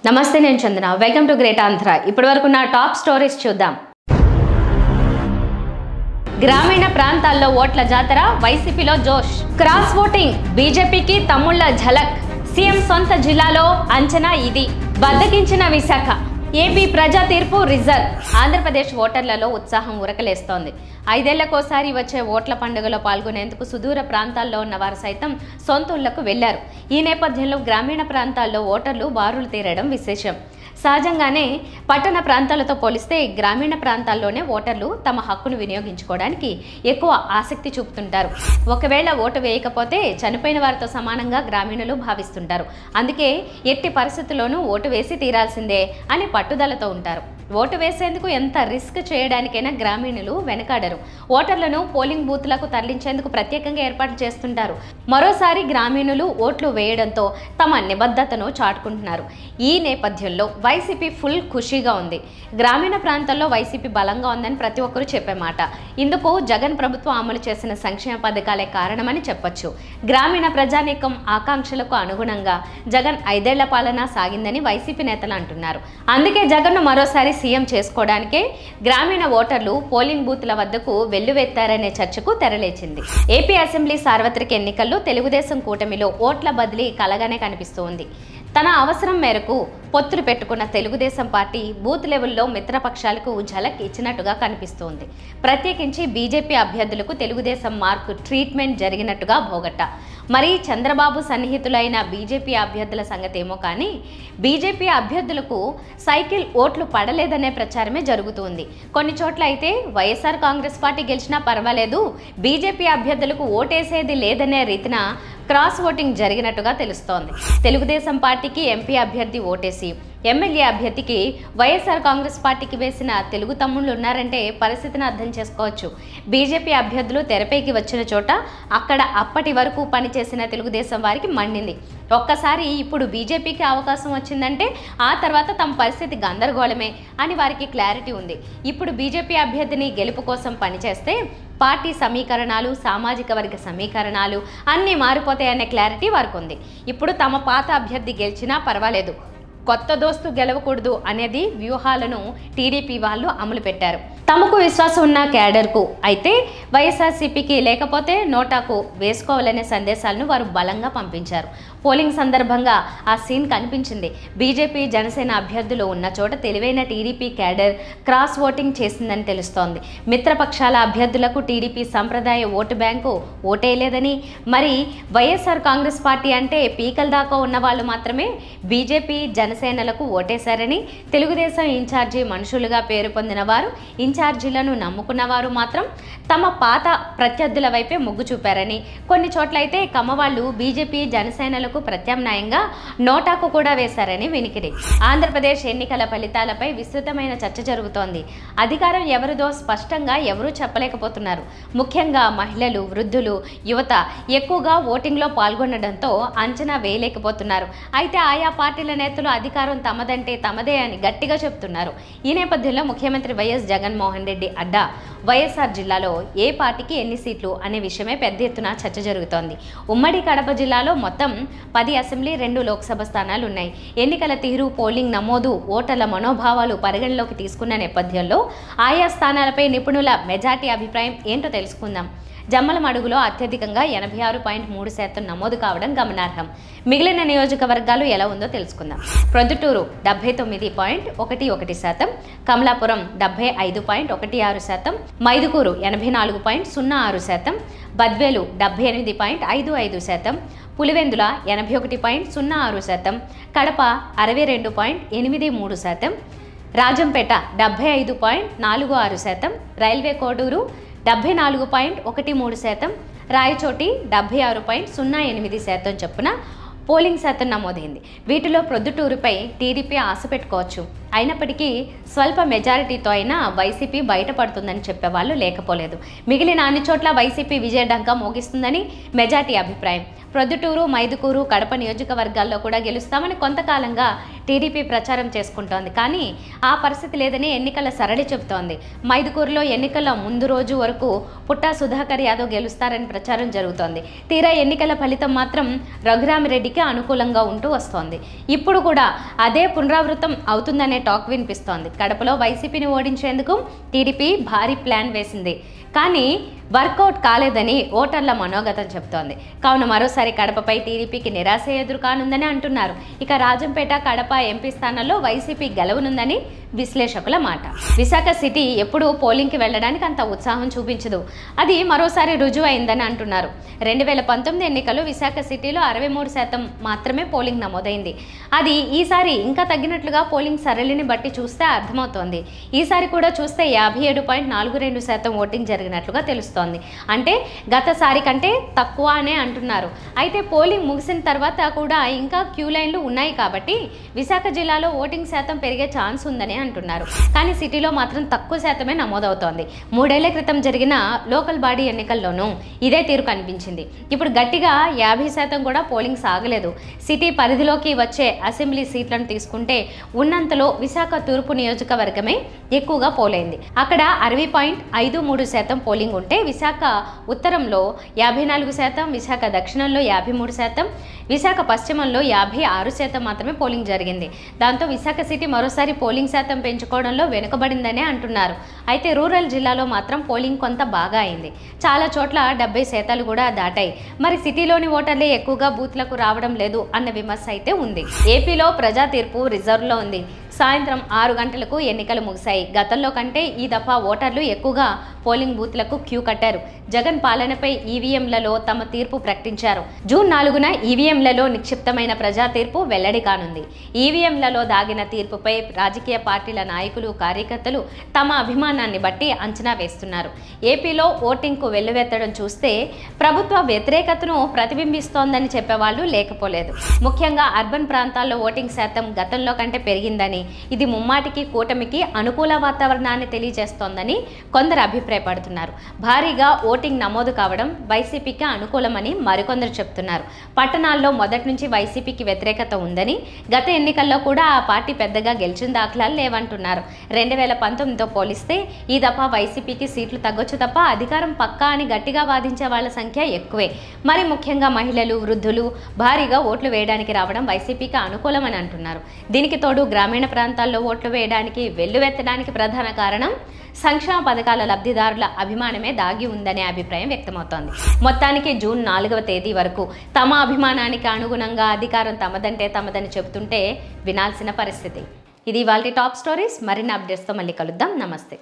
నమస్తే, నేను Chandana. Welcome to great Andhra. ఇప్పటివరకు నా టాప్ స్టోరీస్ చూద్దాం. గ్రామీణ ప్రాంతాల్లో ఓట్ల జాతర, వైసీపీలో జోష్. క్రాస్ ఓటింగ్, బీజేపీకి తమ్ముళ్ల ఝలక్. సీఎం సొంత జిల్లాలో అంచనా ఇది. బద్దకించిన విశాఖ. ఏపీ ప్రజా తీర్పు రిజర్వ్. ఆంధ్రప్రదేశ్ ఓటర్లలో ఉత్సాహం ఉరకలేస్తోంది. 5 ఏళ్లకోసారి వచ్చే ఓట్ల పండుగలో పాల్గొనేందుకు సుదూర ప్రాంతాల్లో ఉన్న వారు సైతం సొంతూళ్లకు వెళ్లారు. ఈ నేపథ్యంలో గ్రామీణ ప్రాంతాల్లో ఓటర్లు బారులు తీరడం విశేషం. సహజంగానే పట్టణ ప్రాంతాలతో పోలిస్తే గ్రామీణ ప్రాంతాల్లోనే ఓటర్లు తమ హక్కును వినియోగించుకోవడానికి ఎక్కువ ఆసక్తి చూపుతుంటారు. ఒకవేళ ఓటు వేయకపోతే చనిపోయిన వారితో సమానంగా గ్రామీణులు భావిస్తుంటారు. అందుకే ఎట్టి పరిస్థితుల్లోనూ ఓటు వేసి తీరాల్సిందే అని పట్టుదలతో ఉంటారు. ఓటు వేసేందుకు ఎంత రిస్క్ చేయడానికైనా గ్రామీణులు వెనకాడరు. ఓటర్లను పోలింగ్ బూత్లకు తరలించేందుకు ప్రత్యేకంగా ఏర్పాటు చేస్తుంటారు. మరోసారి గ్రామీణులు ఓట్లు వేయడంతో తమ నిబద్ధతను చాటుకుంటున్నారు. ఈ నేపథ్యంలో వైసీపీ ఫుల్ ఖుషీగా ఉంది. గ్రామీణ ప్రాంతాల్లో వైసీపీ బలంగా ఉందని ప్రతి ఒక్కరూ చెప్పే మాట. ఇందుకు జగన్ ప్రభుత్వం అమలు చేసిన సంక్షేమ పథకాలే కారణమని చెప్పొచ్చు. గ్రామీణ ప్రజానీకం ఆకాంక్షలకు అనుగుణంగా జగన్ 5 ఏళ్ల పాలన సాగిందని వైసీపీ నేతలు అంటున్నారు. అందుకే జగన్ను మరోసారి సీఎం చేసుకోవడానికే గ్రామీణ ఓటర్లు పోలింగ్ బూత్ల వద్దకు వెల్లువెత్తారనే చర్చకు తెరలేచింది. ఏపీ అసెంబ్లీ సార్వత్రిక ఎన్నికల్లో తెలుగుదేశం కూటమిలో ఓట్ల బదిలీ కలగానే కనిపిస్తోంది. తన అవసరం మేరకు పొత్తులు పెట్టుకున్న తెలుగుదేశం పార్టీ బూత్ లెవెల్లో మిత్రపక్షాలకు ఝలక్ ఇచ్చినట్టుగా కనిపిస్తోంది. ప్రత్యేకించి బీజేపీ అభ్యర్థులకు తెలుగుదేశం మార్కు ట్రీట్మెంట్ జరిగినట్టుగా భోగట్ట. మరి చంద్రబాబు సన్నిహితులైన బీజేపీ అభ్యర్థుల సంగతేమో కానీ బీజేపీ అభ్యర్థులకు సైకిల్ ఓట్లు పడలేదనే ప్రచారమే జరుగుతుంది. కొన్ని చోట్ల అయితే వైఎస్ఆర్ కాంగ్రెస్ పార్టీ గెలిచినా పర్వాలేదు, బీజేపీ అభ్యర్థులకు ఓటేసేది లేదనే రీతిన క్రాస్ ఓటింగ్ జరిగినట్టుగా తెలుస్తోంది. తెలుగుదేశం పార్టీకి ఎంపీ అభ్యర్థి ఓటేసి ఎమ్మెల్యే అభ్యర్థికి వైఎస్ఆర్ కాంగ్రెస్ పార్టీకి వేసిన తెలుగు తమ్ముళ్ళు ఉన్నారంటే పరిస్థితిని అర్థం చేసుకోవచ్చు. బీజేపీ అభ్యర్థులు తెరపైకి వచ్చిన చోట అక్కడ అప్పటి వరకు పనిచేసిన తెలుగుదేశం వారికి మండింది. ఒక్కసారి ఇప్పుడు బీజేపీకి అవకాశం వచ్చిందంటే ఆ తర్వాత తమ పరిస్థితి గందరగోళమే అని వారికి క్లారిటీ ఉంది. ఇప్పుడు బీజేపీ అభ్యర్థిని గెలుపు కోసం పనిచేస్తే పార్టీ సమీకరణాలు, సామాజిక వర్గ సమీకరణాలు అన్నీ మారిపోతాయనే క్లారిటీ వారికి ఉంది. ఇప్పుడు తమ పాత అభ్యర్థి గెలిచినా పర్వాలేదు, కొత్త దోస్తు గెలవకూడదు అనేది వ్యూహాలను టీడీపీ వాళ్ళు అమలు పెట్టారు. తమకు విశ్వాసం ఉన్న క్యాడర్కు అయితే వైఎస్ఆర్సీపీకి లేకపోతే నోటాకు వేసుకోవాలనే సందేశాలను వారు బలంగా పంపించారు. పోలింగ్ సందర్భంగా ఆ సీన్ కనిపించింది. బీజేపీ జనసేన అభ్యర్థులు ఉన్న చోట తెలివైన టీడీపీ క్యాడర్ క్రాస్ ఓటింగ్ చేసిందని తెలుస్తోంది. మిత్రపక్షాల అభ్యర్థులకు టీడీపీ సంప్రదాయ ఓటు బ్యాంకు ఓటేయలేదని, మరి వైఎస్ఆర్ కాంగ్రెస్ పార్టీ అంటే పీకల దాకా ఉన్న వాళ్ళు మాత్రమే బీజేపీ జనసేనలకు ఓటేశారని, తెలుగుదేశం ఇన్ఛార్జి మనుషులుగా పేరు పొందిన వారు ఇన్ఛార్జీలను నమ్ముకున్న వారు మాత్రం తమ పాత ప్రత్యర్థుల వైపే మొగ్గు చూపారని, కొన్ని చోట్లయితే కమ్మవాళ్లు బీజేపీ జనసేనలకు ప్రత్యామ్నాయంగా నోటాకు కూడా వేశారని వినికిడి. ఆంధ్రప్రదేశ్ ఎన్నికల ఫలితాలపై విస్తృతమైన చర్చ జరుగుతోంది. అధికారం ఎవరిదో స్పష్టంగా ఎవరూ చెప్పలేకపోతున్నారు. ముఖ్యంగా మహిళలు, వృద్ధులు, యువత ఎక్కువగా ఓటింగ్లో పాల్గొనడంతో అంచనా వేయలేకపోతున్నారు. అయితే ఆయా పార్టీల నేతలు అధికారం తమదంటే తమదే అని గట్టిగా చెబుతున్నారు. ఈ నేపథ్యంలో ముఖ్యమంత్రి వైఎస్ జగన్మోహన్ రెడ్డి అడ్డా వైఎస్ఆర్ జిల్లాలో ఏ పార్టీకి ఎన్ని సీట్లు అనే విషయమే పెద్ద ఎత్తున చర్చ జరుగుతోంది. ఉమ్మడి కడప జిల్లాలో మొత్తం 10 అసెంబ్లీ, 2 లోక్సభ స్థానాలు ఉన్నాయి. ఎన్నికల తీరు, పోలింగ్ నమోదు, ఓటర్ల మనోభావాలు పరిగణలోకి తీసుకున్న నేపథ్యంలో ఆయా స్థానాలపై నిపుణుల మెజార్టీ అభిప్రాయం ఏంటో తెలుసుకుందాం. జమ్మలమడుగులో అత్యధికంగా 86.3% నమోదు కావడం గమనార్హం. మిగిలిన నియోజకవర్గాలు ఎలా ఉందో తెలుసుకుందాం. ప్రొద్దుటూరు 79.11%, కమలాపురం 75.16%, మైదుకూరు 84.06%, బద్వేలు 78.55%, పులివెందుల 81.06%, కడప 62.83%, రాజంపేట 75.46%, రైల్వే కోడూరు 74.13%, రాయచోటి 76.08% చొప్పున పోలింగ్ శాతం నమోదైంది. వీటిలో ప్రొద్దుటూరుపై టీడీపీ ఆశ పెట్టుకోవచ్చు. అయినప్పటికీ స్వల్ప మెజారిటీతో అయినా వైసీపీ బయటపడుతుందని చెప్పేవాళ్ళు లేకపోలేదు. మిగిలిన అన్ని చోట్ల వైసీపీ విజయఢంకా మోగిస్తుందని మెజార్టీ అభిప్రాయం. ప్రొద్దుటూరు, మైదుకూరు, కడప నియోజకవర్గాల్లో కూడా గెలుస్తామని కొంతకాలంగా టీడీపీ ప్రచారం చేసుకుంటోంది. కానీ ఆ పరిస్థితి లేదని ఎన్నికల సరళి చెబుతోంది. మైదుకూరులో ఎన్నికల ముందు రోజు వరకు పుట్టా సుధాకర్ యాదవ్ గెలుస్తారని ప్రచారం జరుగుతోంది. తీరా ఎన్నికల ఫలితం మాత్రం రఘురామిరెడ్డికి అనుకూలంగా ఉంటూ వస్తోంది. ఇప్పుడు కూడా అదే పునరావృతం అవుతుందనే టాక్ వినిపిస్తోంది. కడపలో వైసీపీని ఓడించేందుకు టీడీపీ భారీ ప్లాన్ వేసింది. కానీ వర్కౌట్ కాలేదని ఓటర్ల మనోగతం చెప్తోంది. కావున మరోసారి కడపపై టీడీపీకి నిరాశ ఎదురు కానుందని అంటున్నారు. ఇక రాజంపేట, కడప ఎంపీ స్థానాల్లో వైసీపీ గెలవనుందని విశ్లేషకుల మాట. విశాఖ సిటీ ఎప్పుడూ పోలింగ్కి వెళ్ళడానికి అంత ఉత్సాహం చూపించదు. అది మరోసారి రుజువు అయిందని అంటున్నారు. 2019 ఎన్నికల్లో విశాఖ సిటీలో 63% మాత్రమే పోలింగ్ నమోదైంది. అది ఈసారి ఇంకా తగ్గినట్లుగా పోలింగ్ సరళిని బట్టి చూస్తే అర్థమవుతోంది. ఈసారి కూడా చూస్తే 57.42% ఓటింగ్ జరిగినట్లుగా తెలుస్తోంది. అంటే గతసారి కంటే తక్కువ అనే అంటున్నారు. అయితే పోలింగ్ ముగిసిన తర్వాత కూడా ఇంకా క్యూ లైన్లు ఉన్నాయి కాబట్టి విశాఖ జిల్లాలో ఓటింగ్ శాతం పెరిగే ఛాన్స్ ఉందని అంటున్నారు. కానీ సిటీలో మాత్రం తక్కువ శాతమే నమోదవుతోంది. 3 ఏళ్ల క్రితం జరిగిన లోకల్ బాడీ ఎన్నికల్లోనూ ఇదే తీరు కనిపించింది. ఇప్పుడు గట్టిగా 50% కూడా పోలింగ్ సాగలేదు. సిటీ పరిధిలోకి వచ్చే అసెంబ్లీ సీట్లను తీసుకుంటే ఉన్నంతలో విశాఖ తూర్పు నియోజకవర్గమే ఎక్కువగా పోలైంది. అక్కడ 60.53% పోలింగ్ ఉంటే విశాఖ ఉత్తరంలో 54%, విశాఖ దక్షిణంలో 53%, విశాఖ పశ్చిమంలో 56% మాత్రమే పోలింగ్ జరిగింది. దాంతో విశాఖ సిటీ మరోసారి పోలింగ్ శాతం పెంచుకోవడంలో వెనుకబడిందనే అంటున్నారు. అయితే రూరల్ జిల్లాలో మాత్రం పోలింగ్ కొంత బాగా అయింది. చాలా చోట్ల 70% కూడా దాటాయి. మరి సిటీలోని ఓటర్లే ఎక్కువగా బూత్లకు రావడం లేదు అన్న విమర్శ అయితే ఉంది. ఏపీలో ప్రజా తీర్పు రిజర్వ్లో ఉంది. సాయంత్రం 6 గంటలకు ఎన్నికలు ముగిశాయి. గతంలో కంటే ఈ దఫా ఓటర్లు ఎక్కువగా పోలింగ్ బూత్లకు క్యూ కట్టారు. జగన్ పాలనపై ఈవీఎంలలో తమ తీర్పు ప్రకటించారు. జూన్ 4న ఈవీఎంలలో నిక్షిప్తమైన ప్రజా తీర్పు వెల్లడి కానుంది. ఈవీఎంలలో దాగిన తీర్పుపై రాజకీయ పార్టీల నాయకులు, కార్యకర్తలు తమ అభిమానాన్ని బట్టి అంచనా వేస్తున్నారు. ఏపీలో ఓటింగ్కు వెల్లువెత్తడం చూస్తే ప్రభుత్వ వ్యతిరేకతను ప్రతిబింబిస్తోందని చెప్పేవాళ్ళు లేకపోలేదు. ముఖ్యంగా అర్బన్ ప్రాంతాల్లో ఓటింగ్ శాతం గతంలో కంటే పెరిగిందని, ఇది ముమ్మాటికి కూటమికి అనుకూల వాతావరణాన్ని తెలియజేస్తోందని కొందరు అభిప్రాయపడుతున్నారు. భారీగా ఓటింగ్ నమోదు కావడం వైసీపీకి అనుకూలమని మరికొందరు చెప్తున్నారు. పట్టణాల్లో మొదటి నుంచి వైసీపీకి వ్యతిరేకత ఉందని, గత ఎన్నికల్లో కూడా ఆ పార్టీ పెద్దగా గెలిచిన దాఖలాలు లేవంటున్నారు. 2019తో పోలిస్తే ఈ దఫా వైసీపీకి సీట్లు తగ్గొచ్చు తప్ప అధికారం పక్కా అని గట్టిగా వాదించే వాళ్ళ సంఖ్య ఎక్కువే. మరి ముఖ్యంగా మహిళలు, వృద్ధులు భారీగా ఓట్లు వేయడానికి రావడం వైసీపీకి అనుకూలమని అంటున్నారు. దీనికి తోడు గ్రామీణ ప్రాంతాల్లో ఓట్లు వేయడానికి వెల్లువెత్తడానికి ప్రధాన కారణం సంక్షేమ పథకాల లబ్ధిదారుల అభిమానమే దాగి ఉందనే అభిప్రాయం వ్యక్తమవుతోంది. మొత్తానికి జూన్ 4వ తేదీ వరకు తమ అభిమానానికి అనుగుణంగా అధికారం తమదంటే తమదని చెబుతుంటే వినాల్సిన పరిస్థితి. ఇది ఇవాల్టి టాప్ స్టోరీస్. మరిన్ని అప్డేట్స్తో మళ్ళీ కలుద్దాం. నమస్తే.